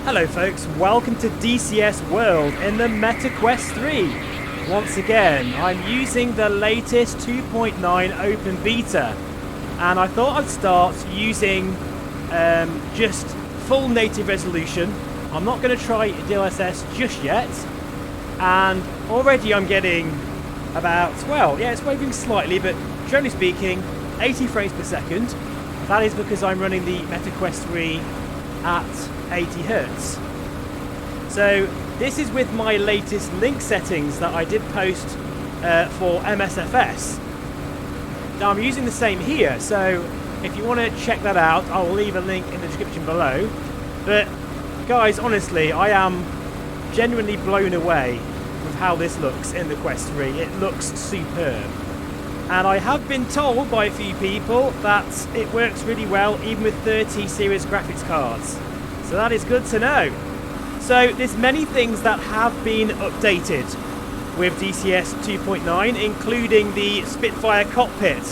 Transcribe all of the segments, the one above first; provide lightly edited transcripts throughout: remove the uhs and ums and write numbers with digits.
Hello folks, welcome to DCS World in the Meta Quest 3. Once again, I'm using the latest 2.9 open beta, and I thought I'd start using just full native resolution. I'm not going to try DLSS just yet, and already I'm getting about, well, yeah, it's wavering slightly, but generally speaking, 80 frames per second. That is because I'm running the Meta Quest 3 at 80 Hertz. So this is with my latest link settings that I did post for MSFS. Now I'm using the same here, so if you want to check that out, I'll leave a link in the description below. But guys, honestly, I am genuinely blown away with how this looks in the Quest 3. It looks superb. And I have been told by a few people that it works really well even with 30 series graphics cards. So that is good to know. So there's many things that have been updated with DCS 2.9, including the Spitfire cockpit.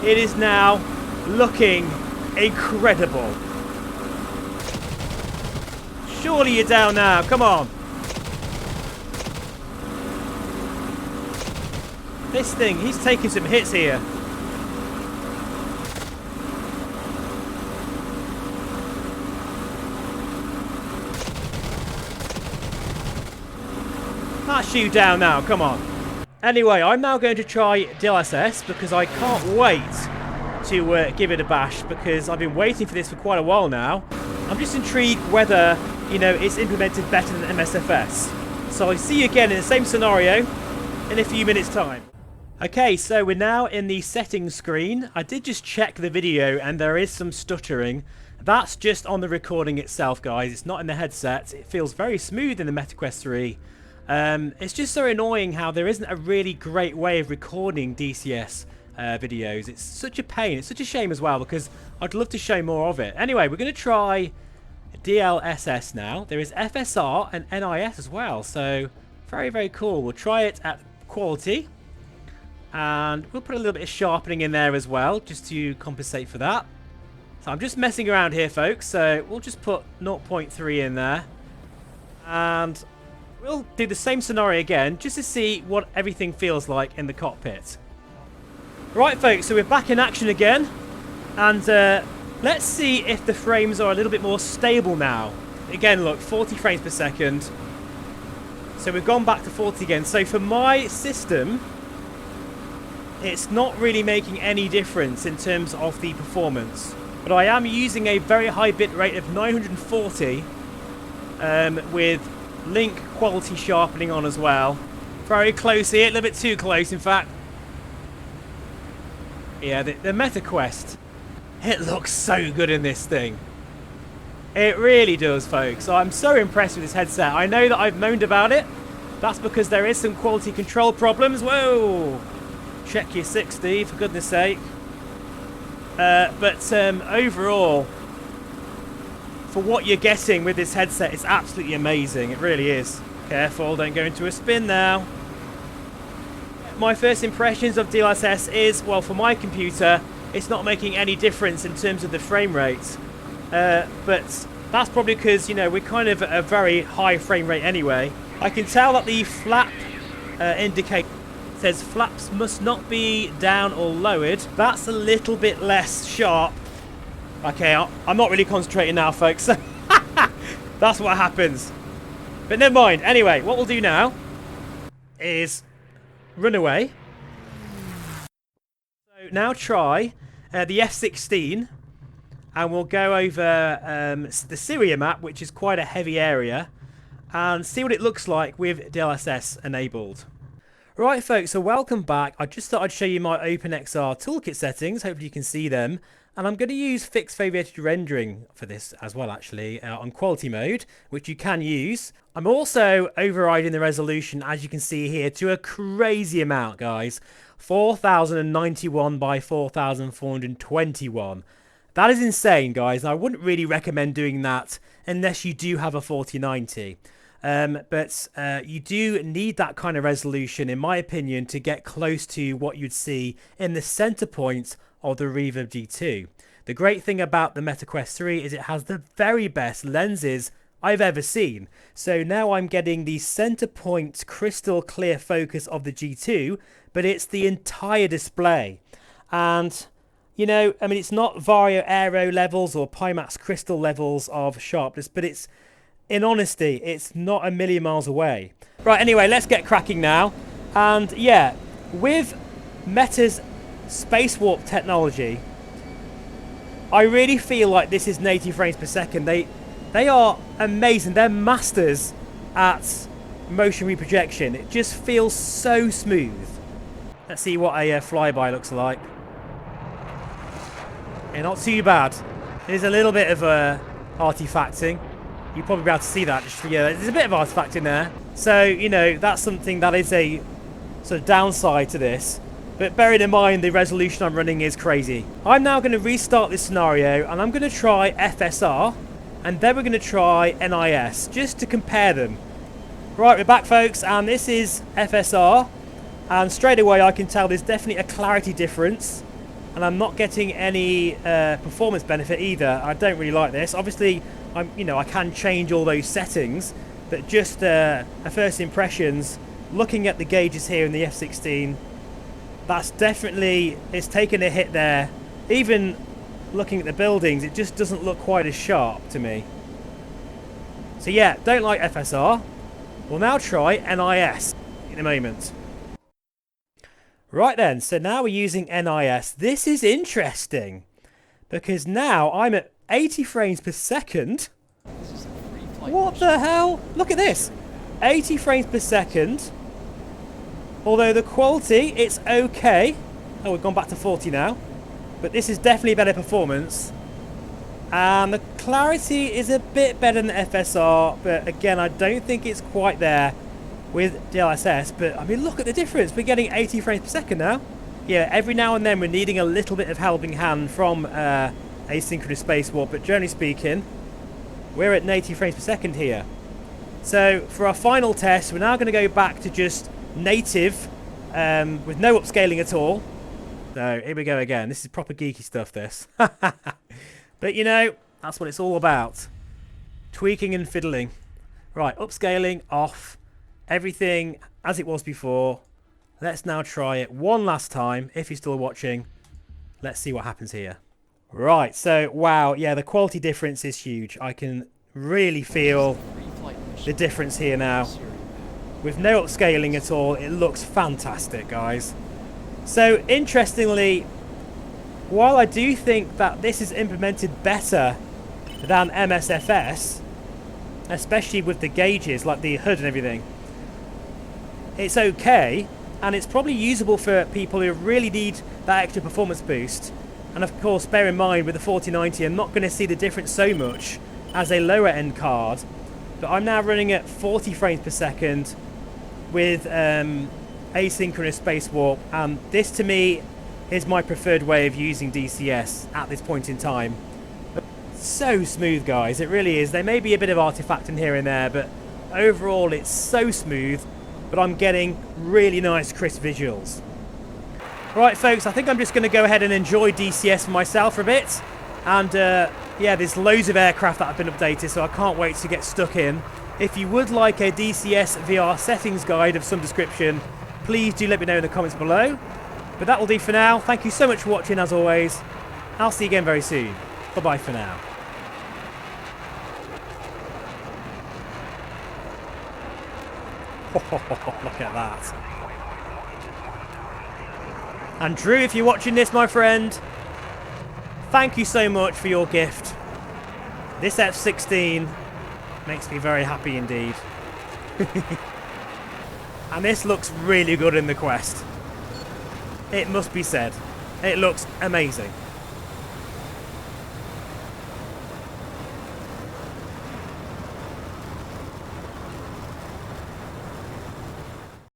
It is now looking incredible. Surely you're down now, come on. This thing, he's taking some hits here. That's you down now, come on. Anyway, I'm now going to try DLSS because I can't wait to give it a bash, because I've been waiting for this for quite a while now. I'm just intrigued whether, you know, it's implemented better than MSFS. So I'll see you again in the same scenario in a few minutes' time. Okay, so we're now in the settings screen. I did just check the video and there is some stuttering. That's just on the recording itself, guys. It's not in the headset. It feels very smooth in the Meta Quest 3. It's just so annoying how there isn't a really great way of recording DCS videos. It's such a pain. It's such a shame as well, because I'd love to show more of it. Anyway, we're going to try DLSS now. There is FSR and NIS as well, so very, very cool. We'll try it at quality. And we'll put a little bit of sharpening in there as well, just to compensate for that. So I'm just messing around here, folks. So we'll just put 0.3 in there. And we'll do the same scenario again, just to see what everything feels like in the cockpit. Right, folks, so we're back in action again. And let's see if the frames are a little bit more stable now. Again, look, 40 frames per second. So we've gone back to 40 again. So for my system, it's not really making any difference in terms of the performance. But I am using a very high bit rate of 940 with link quality sharpening on as well. Very close here, a little bit too close in fact. Yeah, the Meta Quest, it looks so good in this thing. It really does, folks. I'm so impressed with this headset. I know that I've moaned about it. That's because there is some quality control problems. Whoa! Check your 60, for goodness sake. But overall, for what you're getting with this headset, it's absolutely amazing. It really is. Careful, don't go into a spin now. My first impressions of DLSS is, well, for my computer, it's not making any difference in terms of the frame rate. But that's probably because, you know, we're kind of at a very high frame rate anyway. I can tell that the flap indicator says flaps must not be down or lowered. That's a little bit less sharp. Okay, I'm not really concentrating now, folks. That's what happens. But never mind. Anyway, what we'll do now is run away. So now try the F16, and we'll go over the Syria map, which is quite a heavy area, and see what it looks like with DLSS enabled. Right, folks, so welcome back. I just thought I'd show you my OpenXR toolkit settings. Hopefully you can see them. And I'm going to use fixed foveated rendering for this as well, actually, on quality mode, which you can use. I'm also overriding the resolution, as you can see here, to a crazy amount, guys. 4091 by 4421. That is insane, guys. And I wouldn't really recommend doing that unless you do have a 4090. But you do need that kind of resolution, in my opinion, to get close to what you'd see in the center point of the Reverb G2. The great thing about the Meta Quest 3 is it has the very best lenses I've ever seen. So now I'm getting the center point crystal clear focus of the G2, but it's the entire display. And, you know, I mean, it's not Vario Aero levels or Pimax crystal levels of sharpness, but it's, in honesty, it's not a million miles away. Right, anyway, let's get cracking now. And yeah, with Meta's space warp technology, I really feel like this is 80 frames per second. They are amazing. They're masters at motion reprojection. It just feels so smooth. Let's see what a flyby looks like. Yeah, not too bad. There's a little bit of artifacting. You'll probably be able to see that. Yeah, there's a bit of artifacting there. So, you know, that's something that is a sort of downside to this. But bearing in mind the resolution I'm running is crazy. I'm now going to restart this scenario and I'm going to try FSR and then we're going to try NIS just to compare them. Right, we're back folks, and this is FSR, and straight away I can tell there's definitely a clarity difference and I'm not getting any performance benefit either. I don't really like this. Obviously, I can change all those settings, but just a first impressions, looking at the gauges here in the F16, that's definitely, it's taken a hit there. Even looking at the buildings, it just doesn't look quite as sharp to me. So yeah, don't like FSR. We'll now try NIS in a moment. Right then, so now we're using NIS. This is interesting because now I'm at 80 frames per second. What the hell? Look at this. 80 frames per second. Although the quality, it's okay. Oh, we've gone back to 40 now. But this is definitely better performance. And the clarity is a bit better than FSR. But again, I don't think it's quite there with DLSS. But I mean, look at the difference. We're getting 80 frames per second now. Yeah, every now and then we're needing a little bit of helping hand from asynchronous space warp. But generally speaking, we're at 80 frames per second here. So for our final test, we're now going to go back to just native with no upscaling at all. So here we go again. This is proper geeky stuff, this. But you know, that's what it's all about. Tweaking and fiddling. Right, upscaling off. Everything as it was before. Let's now try it one last time. If you're still watching, let's see what happens here. Right, so wow, yeah, the quality difference is huge. I can really feel the difference here now. With no upscaling at all, it looks fantastic, guys. So, interestingly, while I do think that this is implemented better than MSFS, especially with the gauges, like the HUD and everything, it's okay, and it's probably usable for people who really need that extra performance boost. And of course, bear in mind, with the 4090, I'm not going to see the difference so much as a lower end card. But I'm now running at 40 frames per second with asynchronous space warp, and this to me is my preferred way of using DCS at this point in time. So smooth, guys, it really is. There may be a bit of artifacting here and there, but overall it's so smooth, but I'm getting really nice crisp visuals. Right folks, I think I'm just going to go ahead and enjoy DCS for myself for a bit, and yeah, there's loads of aircraft that have been updated, so I can't wait to get stuck in. If you would like a DCS VR settings guide of some description, please do let me know in the comments below. But that will do for now. Thank you so much for watching, as always. I'll see you again very soon. Bye-bye for now. Look at that. And Drew, if you're watching this, my friend, thank you so much for your gift. This F16 makes me very happy indeed. And this looks really good in the Quest. It must be said. It looks amazing.